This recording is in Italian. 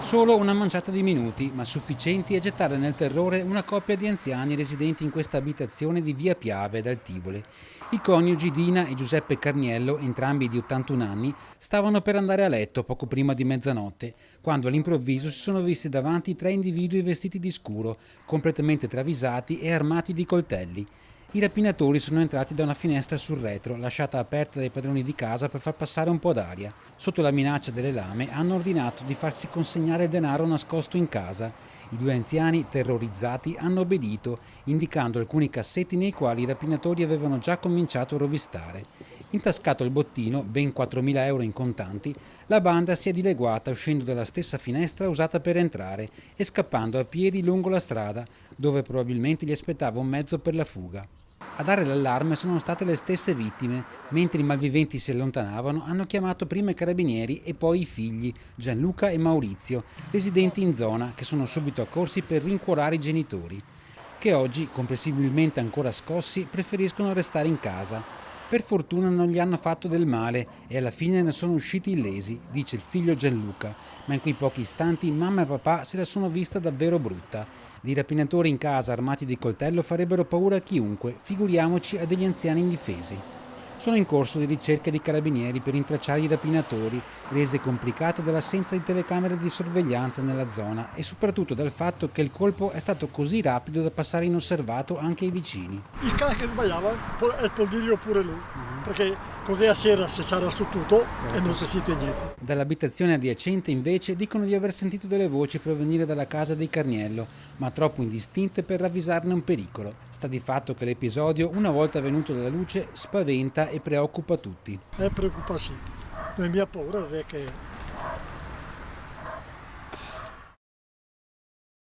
Solo una manciata di minuti, ma sufficienti a gettare nel terrore una coppia di anziani residenti in questa abitazione di via Piave dal Tivoli. I coniugi Dina e Giuseppe Carniello, entrambi di 81 anni, stavano per andare a letto poco prima di mezzanotte, quando all'improvviso si sono visti davanti tre individui vestiti di scuro, completamente travisati e armati di coltelli. I rapinatori sono entrati da una finestra sul retro, lasciata aperta dai padroni di casa per far passare un po' d'aria. Sotto la minaccia delle lame hanno ordinato di farsi consegnare il denaro nascosto in casa. I due anziani, terrorizzati, hanno obbedito, indicando alcuni cassetti nei quali i rapinatori avevano già cominciato a rovistare. Intascato il bottino, ben 4.000 euro in contanti, la banda si è dileguata uscendo dalla stessa finestra usata per entrare e scappando a piedi lungo la strada, dove probabilmente gli aspettava un mezzo per la fuga. A dare l'allarme sono state le stesse vittime. Mentre i malviventi si allontanavano, hanno chiamato prima i carabinieri e poi i figli, Gianluca e Maurizio, residenti in zona, che sono subito accorsi per rincuorare i genitori, che oggi, comprensibilmente ancora scossi, preferiscono restare in casa. Per fortuna non gli hanno fatto del male e alla fine ne sono usciti illesi, dice il figlio Gianluca, ma in quei pochi istanti mamma e papà se la sono vista davvero brutta. Dei rapinatori in casa armati di coltello farebbero paura a chiunque, figuriamoci a degli anziani indifesi. Sono in corso le ricerche dei carabinieri per intracciare i rapinatori, rese complicate dall'assenza di telecamere di sorveglianza nella zona e soprattutto dal fatto che il colpo è stato così rapido da passare inosservato anche ai vicini. Il cane che sbagliava è il poldirio pure lui, perché così a sera si sarà su tutto e non si sente niente. Dall'abitazione adiacente invece dicono di aver sentito delle voci provenire dalla casa dei Carniello, ma troppo indistinte per ravvisarne un pericolo. Sta di fatto che l'episodio, una volta venuto alla luce, spaventa e preoccupa tutti. Preoccupa sì. La mia paura è che